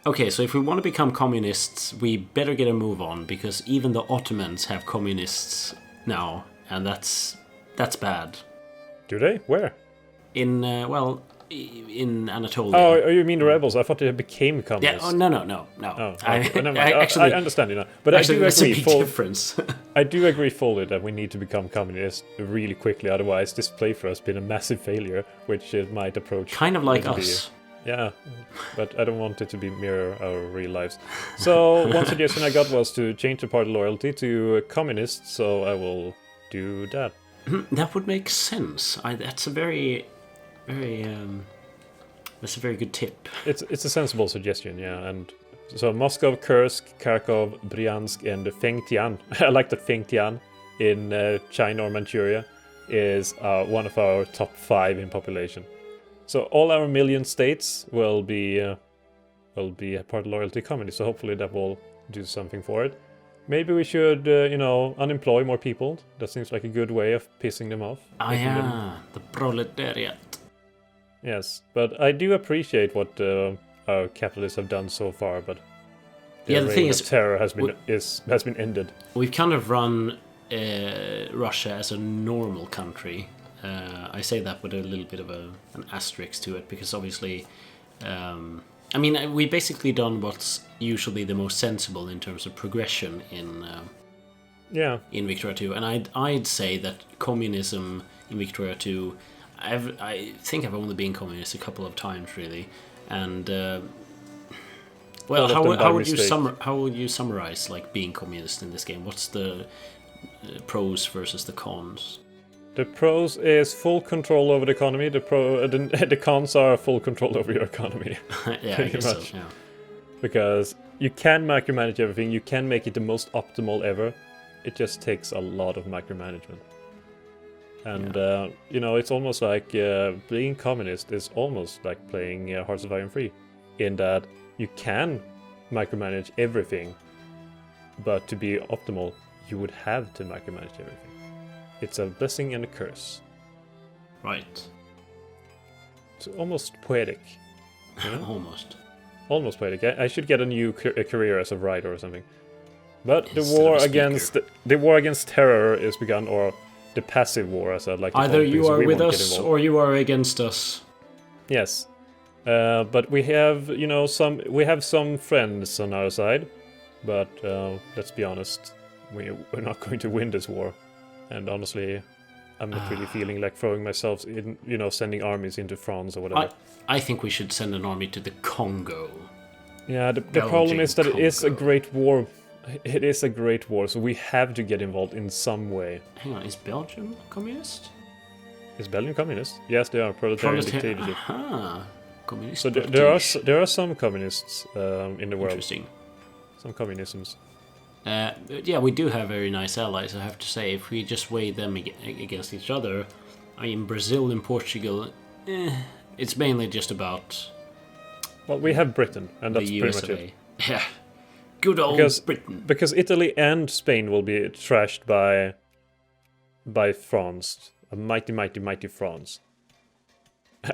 Okay, so if we want to become communists, we better get a move on, because even the Ottomans have communists now, and that's bad. Do they? Where? In in Anatolia. Oh, you mean the rebels? I thought they became Yeah. communists. Oh, no. Oh, okay. Never mind. Actually, I understand you now. But actually, I do there's agree. a big difference. I do agree fully that we need to become communists really quickly. Otherwise, this playthrough has been a massive failure, which it might approach. Kind of like us. Yeah, but I don't want it to be mirror our real lives. So one suggestion I got was to change the party loyalty to communists. So I will do that. That would make sense. That's a very, very. That's a very good tip. It's a sensible suggestion, yeah. And so Moscow, Kursk, Kharkov, Bryansk, and Fengtian. I like that Fengtian in China or Manchuria is one of our top 5 in population. So all our million states will be a part of loyalty community. So hopefully that will do something for it. Maybe we should, unemploy more people. That seems like a good way of pissing them off. The proletariat. Yes, but I do appreciate what our capitalists have done so far. But the thing is, terror has been ended. We've kind of run Russia as a normal country. I say that with a little bit of an asterisk to it, because obviously, we basically done what's usually the most sensible in terms of progression in Victoria 2, and I'd say that communism in Victoria 2. I think I've only been communist a couple of times, really, and how would you summarize like being communist in this game? What's the pros versus the cons? The pros is full control over the economy. The cons are full control over your economy. Yeah, I guess so. Yeah. Because you can micromanage everything. You can make it the most optimal ever. It just takes a lot of micromanagement. And, it's almost like being communist is almost like playing Hearts of Iron 3. In that you can micromanage everything, but to be optimal, you would have to micromanage everything. It's a blessing and a curse. Right. It's almost poetic. You know? Almost poetic. I should get a new career as a writer or something. But the war against terror is begun, or the passive war, as I'd like to call it. Either you are with us or you are against us. Yes, but we have some friends on our side, but let's be honest, we're not going to win this war. And honestly, I'm not really feeling like throwing myself in, sending armies into France or whatever. I think we should send an army to the Congo. Yeah, the problem is that it is a great war. It is a great war, so we have to get involved in some way. Hang on, is Belgium communist? Is Belgium communist? Yes, they are proletarian dictatorship. Communist. So there are some communists in the world. Interesting. Some communisms. Yeah, we do have very nice allies, I have to say. If we just weigh them against each other, Brazil and Portugal, it's mainly just about. Well, we have Britain, and that's pretty much it. Yeah. Good old Britain. Because Italy and Spain will be trashed by France. A mighty France.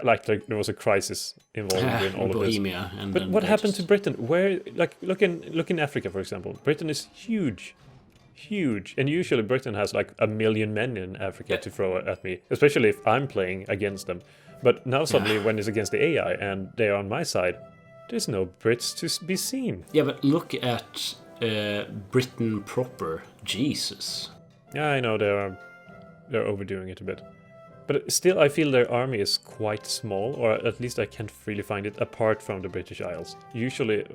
Like there was a crisis involved in all of Bohemia this. But what happened to Britain? Where, look in Africa, for example. Britain is huge. And usually Britain has like 1 million men in Africa to throw at me. Especially if I'm playing against them. But now suddenly when it's against the AI and they are on my side, there's no Brits to be seen. Yeah, but look at Britain proper. Jesus. Yeah, I know they're overdoing it a bit. But still, I feel their army is quite small, or at least I can't really find it apart from the British Isles. Usually,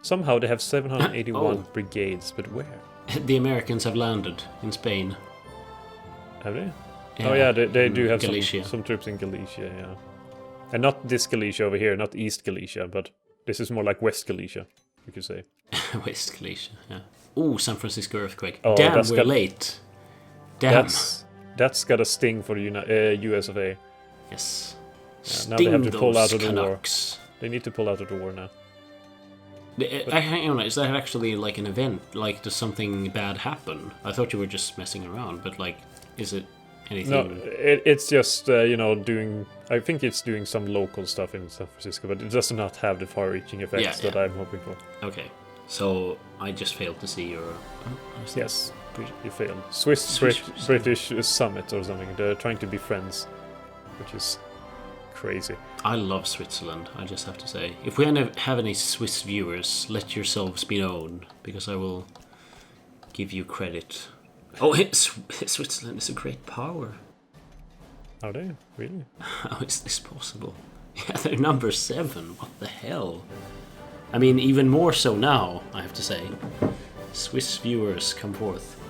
somehow they have 781 brigades, but where? The Americans have landed in Spain. Have they? Yeah, oh yeah, they do have some troops in Galicia, yeah. And not this Galicia over here, not East Galicia, but this is more like West Galicia, you could say. West Galicia, yeah. Ooh, San Francisco earthquake. Oh, damn, we're late. Damn. That's got a sting for the US of A. Yes. Yeah, now they have to pull out of the Canucks. war. They need to pull out of the war now. Hang on, is that actually like an event? Like, does something bad happen? I thought you were just messing around, but like, is it anything? No, it's just doing. I think it's doing some local stuff in San Francisco, but it does not have the far-reaching effects that I'm hoping for. Okay, so I just failed to see your. Yes, you failed. British summit or something. They're trying to be friends, which is crazy. I love Switzerland. I just have to say, if we have any Swiss viewers, let yourselves be known, because I will give you credit. Oh, Switzerland is a great power. Are they? Really? How is this possible? Yeah, they're number 7. What the hell? I mean, even more so now, I have to say. Swiss viewers, come forth.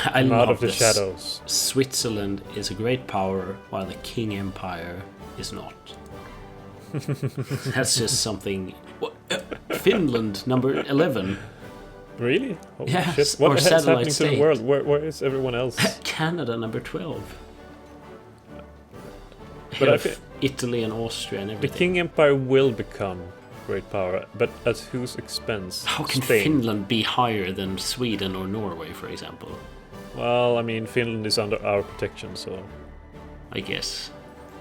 I love out of the this. shadows. Switzerland is a great power, while the King Empire is not. That's just something. Finland, number 11. Really? Holy Yes, shit. What or the heck is satellite happening to state. the world? Where is everyone else? Canada, number 12. But Ahead of Italy and Austria and The everything. King Empire will become great power, but at whose expense? How can Spain. Finland be higher than Sweden or Norway, for example? Well, I mean, Finland is under our protection, so I guess.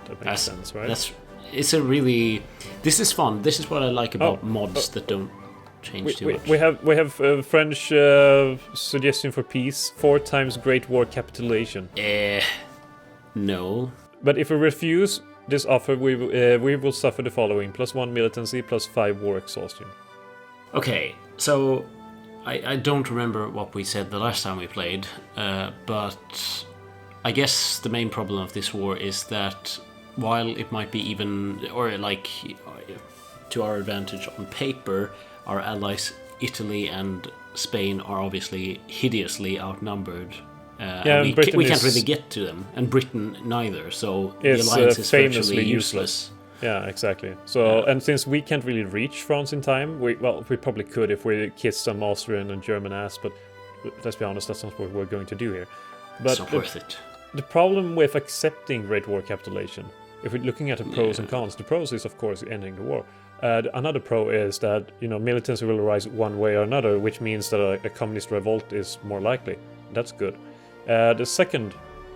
that makes sense, right? It's a really. This is fun. This is what I like about mods that don't change too much. We have a French suggestion for peace: 4 times Great War capitulation. No. But if we refuse this offer, we will suffer the following: +1 militancy, +5 war exhaustion. Okay, so I don't remember what we said the last time we played, but I guess the main problem of this war is that while it might be even, or like to our advantage on paper, our allies Italy and Spain are obviously hideously outnumbered. And we can't really get to them, and Britain neither, so the alliance is famously virtually useless. Yeah, exactly. So, and since we can't really reach France in time, we probably could if we kiss some Austrian and German ass, but let's be honest, that's not what we're going to do here. But It's not worth it. The problem with accepting Great War capitulation, if we're looking at the pros and cons, the pros is of course ending the war. Another pro is that militancy will arise one way or another, which means that a communist revolt is more likely. That's good. The second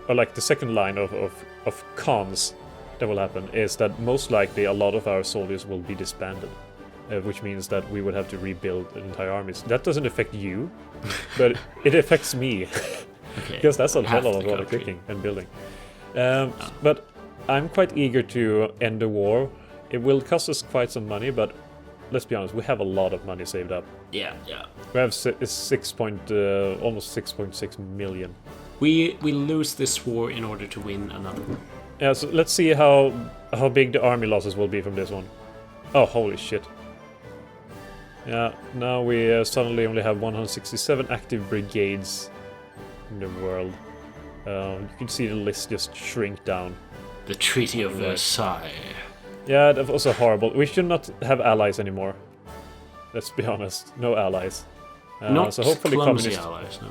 line of cons that will happen is that most likely a lot of our soldiers will be disbanded, which means that we would have to rebuild entire armies. That doesn't affect you, but it affects me, because that's a hell of a lot of clicking and building. But I'm quite eager to end the war. It will cost us quite some money, but let's be honest, we have a lot of money saved up. Yeah. We have almost 6.6 million. We lose this war in order to win another one. Yeah, so let's see how big the army losses will be from this one. Oh, holy shit. Yeah, now we suddenly only have 167 active brigades in the world. You can see the list just shrink down. The Treaty of Versailles. Yeah, that was horrible. We should not have allies anymore. Let's be honest. No allies. Not so hopefully clumsy communists. allies, no.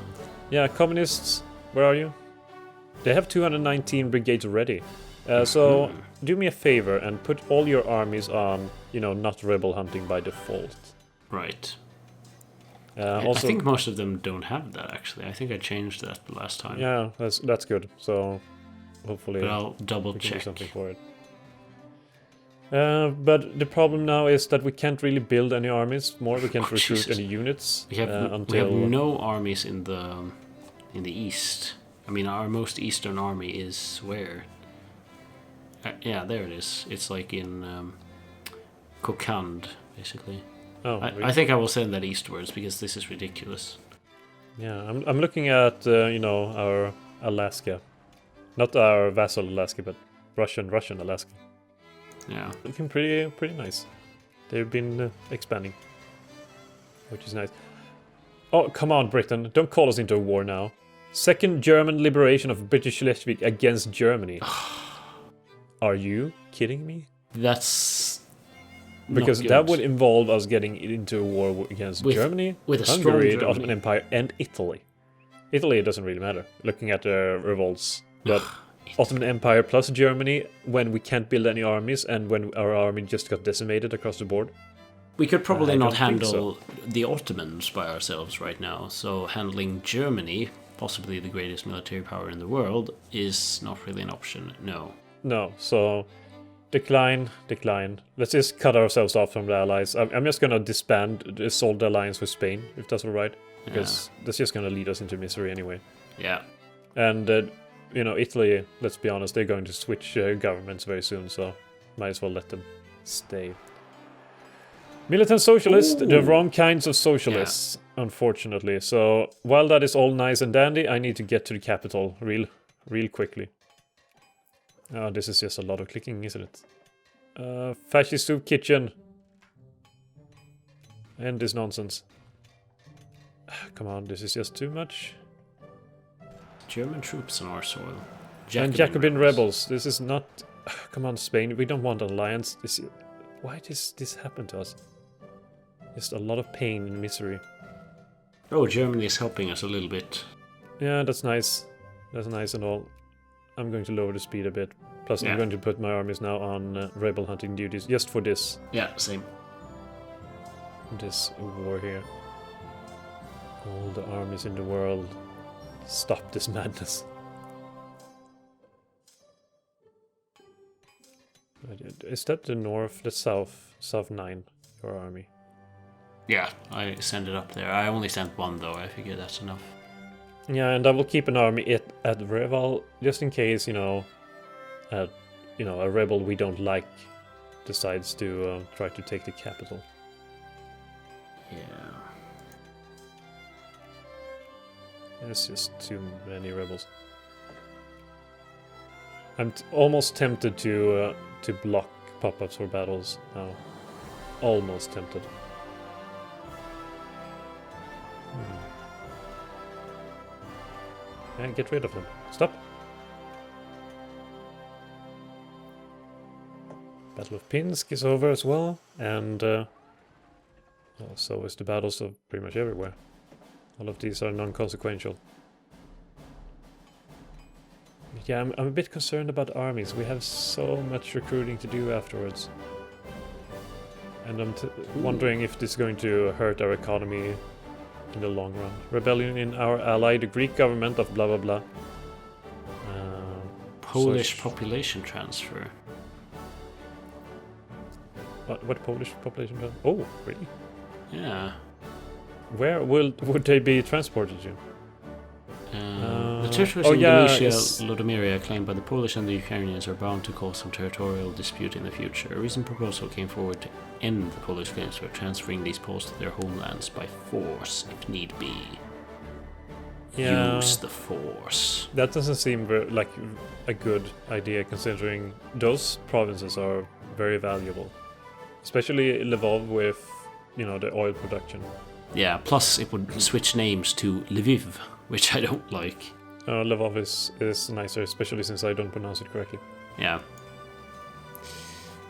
Yeah, communists, where are you? They have 219 brigades already. So do me a favor and put all your armies on, not rebel hunting by default. Right. Also, I think most of them don't have that, actually. I think I changed that the last time. Yeah, that's good. So hopefully But I'll double we can do check. something for it. But the problem now is that we can't really build any armies more. We can't recruit Jesus. any units We have until no armies in the east. I mean, our most eastern army is where? Yeah, there it is. It's like in Kokand, basically. Oh, I think I will send that eastwards because this is ridiculous. Yeah, I'm looking at our Alaska, not our vassal Alaska, but Russian Alaska. Yeah. Looking pretty nice. They've been expanding, which is nice. Oh, come on, Britain! Don't call us into a war now. Second German liberation of British Schleswig against Germany. Are you kidding me? That's Because not that good. would involve us getting into a war against Germany, with a strong Hungary, the Germany. Ottoman Empire, and Italy. Italy, it doesn't really matter, looking at the revolts. But Ottoman Empire plus Germany, when we can't build any armies, and when our army just got decimated across the board. We could probably I not don't think handle the Ottomans by ourselves right now, so handling Germany possibly the greatest military power in the world, is not really an option. No. No, so decline. Let's just cut ourselves off from the allies. I'm just gonna dissolve the alliance with Spain, if that's alright, because that's just gonna lead us into misery anyway. Yeah. And Italy, let's be honest, they're going to switch governments very soon, so might as well let them stay. Militant socialists, the wrong kinds of socialists, unfortunately. So while that is all nice and dandy, I need to get to the capital real quickly. Oh, this is just a lot of clicking, isn't it? Fascist soup kitchen. End this nonsense. Come on, this is just too much. German troops on our soil. And Jacobin rebels. This is not... Come on, Spain. We don't want an alliance. Why does this happen to us? Just a lot of pain and misery. Oh, Germany is helping us a little bit. Yeah, that's nice. That's nice and all. I'm going to lower the speed a bit. Plus, I'm going to put my armies now on rebel hunting duties, just for this. Yeah, same. This war here. All the armies in the world. Stop this madness. Is that the north? That's south. South 9, your army. Yeah, I send it up there. I only sent one though, I figure that's enough. Yeah, and I will keep an army at Reval, just in case, a rebel we don't like decides to try to take the capital. Yeah. There's just too many rebels. I'm almost tempted to block pop-ups for battles now. Almost tempted. And get rid of them. Stop. Battle of Pinsk is over as well, and so is the battles of pretty much everywhere. All of these are non-consequential. Yeah, I'm a bit concerned about armies. We have so much recruiting to do afterwards. And I'm wondering if this is going to hurt our economy in the long run. Rebellion in our ally, the Greek government of blah blah blah. Polish population transfer. What Polish population transfer? Oh, really? Yeah. Where would they be transported to? The territories in Galicia, Lodomeria, claimed by the Polish and the Ukrainians are bound to cause some territorial dispute in the future. A recent proposal came forward to end the Polish claims for transferring these posts to their homelands by force, if need be. Yeah. Use the force. That doesn't seem like a good idea, considering those provinces are very valuable. Especially Lvov with, the oil production. Yeah, plus it would switch names to Lviv, which I don't like. Lvov is nicer, especially since I don't pronounce it correctly. Yeah.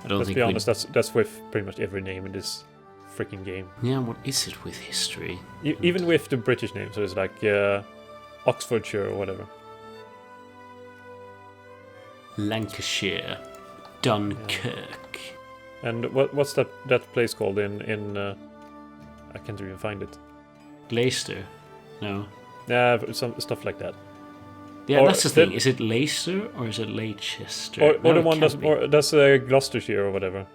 I don't Let's think be honest, that's with pretty much every name in this freaking game. Yeah, what is it with history? Even with the British names, so it's like Oxfordshire or whatever. Lancashire. Dunkirk. And what's that place called in I can't even find it. Leicester? No. Yeah, some stuff like that. Yeah, that's the thing. Is it Leicester or is it Leicester? Or the one that's Gloucestershire or whatever.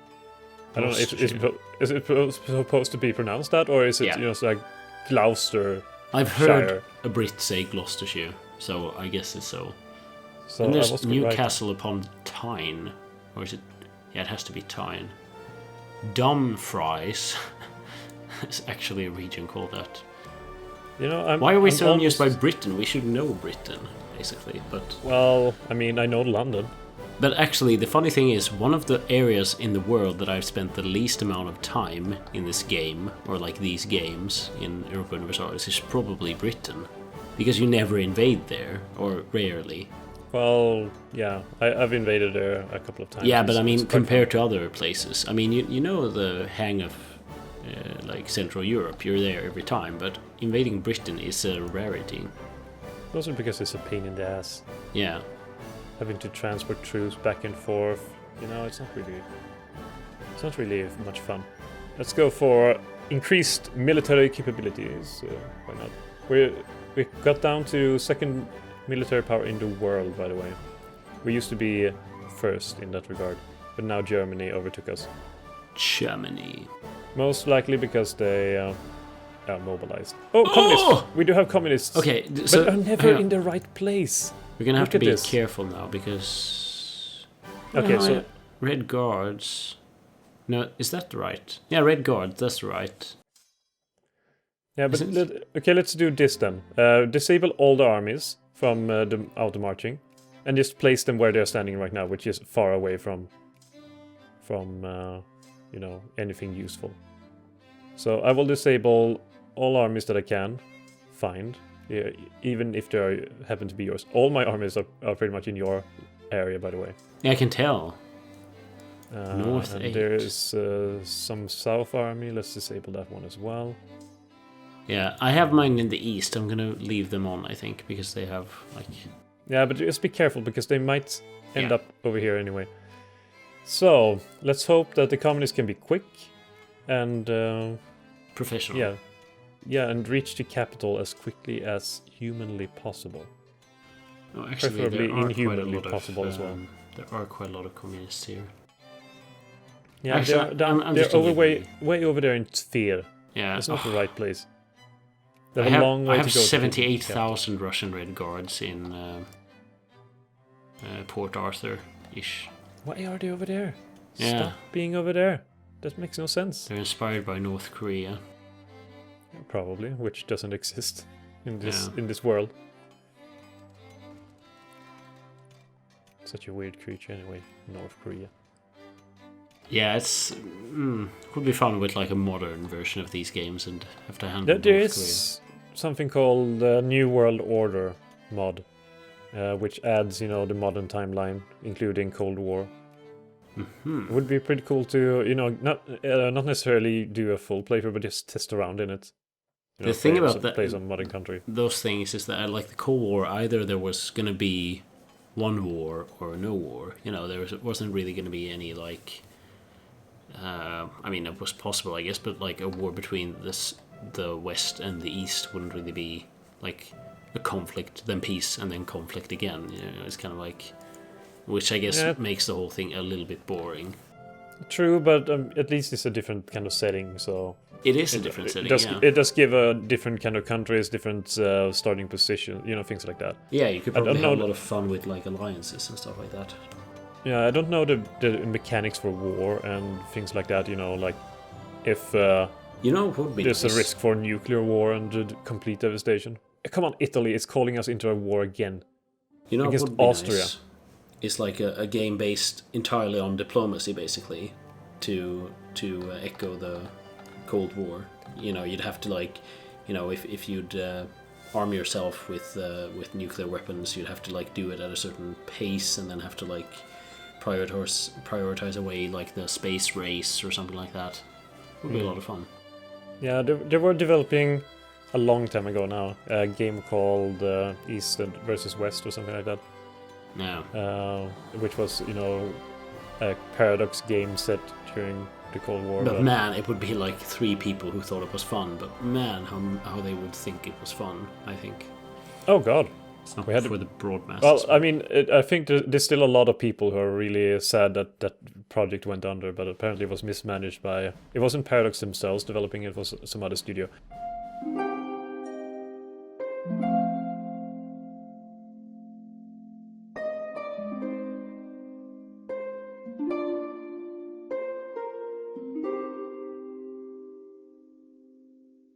I don't know. Is it supposed to be pronounced that, or is it like Gloucester? I've heard a Brit say Gloucestershire, so I guess it's so. So and there's Newcastle upon Tyne, or is it? Yeah, it has to be Tyne. Dumfries. It's actually a region called that. Why are we so amused by Britain? We should know Britain, basically. But well, I mean, I know London. But actually, the funny thing is, one of the areas in the world that I've spent the least amount of time in this game, or like these games in Europa Universalis, is probably Britain, because you never invade there, or rarely. Well, yeah, I've invaded there a couple of times. Yeah, but I mean, compared to other places, I mean, you know the hang of like Central Europe, you're there every time, but invading Britain is a rarity. Also because it's a pain in the ass. Yeah. Having to transport troops back and forth, it's not really much fun. Let's go for increased military capabilities. Why not? We got down to second military power in the world, by the way. We used to be first in that regard, but now Germany overtook us. Germany. Most likely because they are mobilized. Oh, communists! We do have communists. Okay, but are never in the right place. We're gonna have to Look at be this. careful now because. Okay, so Red Guards. No, is that right? Yeah, Red Guard. That's right. yeah, but let's do this then. Disable all the armies from the auto marching, and just place them where they're standing right now, which is far away from you know, anything useful. So I will disable all armies that I can find, even if they happen to be yours. All my armies are pretty much in your area, by the way. Yeah, I can tell. North and 8. there is some south army. Let's disable that one as well. Yeah, I have mine in the east. I'm gonna leave them on, I think, because they have like. Yeah, but just be careful because they might end up over here anyway. So let's hope that the communists can be quick and Professional. yeah, and reach the capital as quickly as humanly possible. Oh, actually, Preferably there are inhumanly quite a lot possible of, as well. There are quite a lot of communists here. Yeah, Actually, I'm they're just over thinking- way over there in Tver. Yeah, That's not the right place. They I have have, a long way I have to go. 78,000 Russian Red Guards in Port Arthur-ish. Why are they over there? Yeah. Stop being over there. That makes no sense. They're inspired by North Korea. Probably, which doesn't exist in this world. Such a weird creature anyway, North Korea. Yeah, it's would be fun with like a modern version of these games and have to handle There North is something called the New World Order mod, which adds, you know, the modern timeline, including Cold War. Mm-hmm. It would be pretty cool to, you know, not necessarily do a full playthrough, but just test around in it. You know, The thing about play some modern country. those things is that I like the Cold War. Either there was going to be one war or no war. You know, wasn't really going to be any like. I mean, it was possible, I guess, but like a war between the West and the East wouldn't really be like a conflict, then peace, and then conflict again. You know, it's kind of like, which I guess makes the whole thing a little bit boring. True, but at least it's a different kind of setting, so... It is a different setting, It does give a different kind of countries, different starting position, you know, things like that. Yeah, you could probably have a lot of fun with like alliances and stuff like that. Yeah, I don't know the mechanics for war and things like that, you know, like if you know, it would be there's nice. a risk for nuclear war and complete devastation. Come on, Italy is calling us into a war again. You know, against what would be Austria. Nice? It's like a game based entirely on diplomacy, basically, to echo the Cold War. You know, you'd have to like, you know, if you'd arm yourself with nuclear weapons, you'd have to like do it at a certain pace, and then have to like prioritize away like the space race or something like that. It would be a lot of fun. Yeah, they were developing a long time ago now a game called East versus West or something like that. Yeah. Which was, you know, a paradox game set during the Cold War. But man, it would be like 3 people who thought it was fun. But man, how they would think it was fun, I think. Oh god. It's not We had for the broad masses. Well, I mean, I think there's still a lot of people who are really sad that that project went under, but apparently it was mismanaged by... It wasn't Paradox themselves developing it, was some other studio.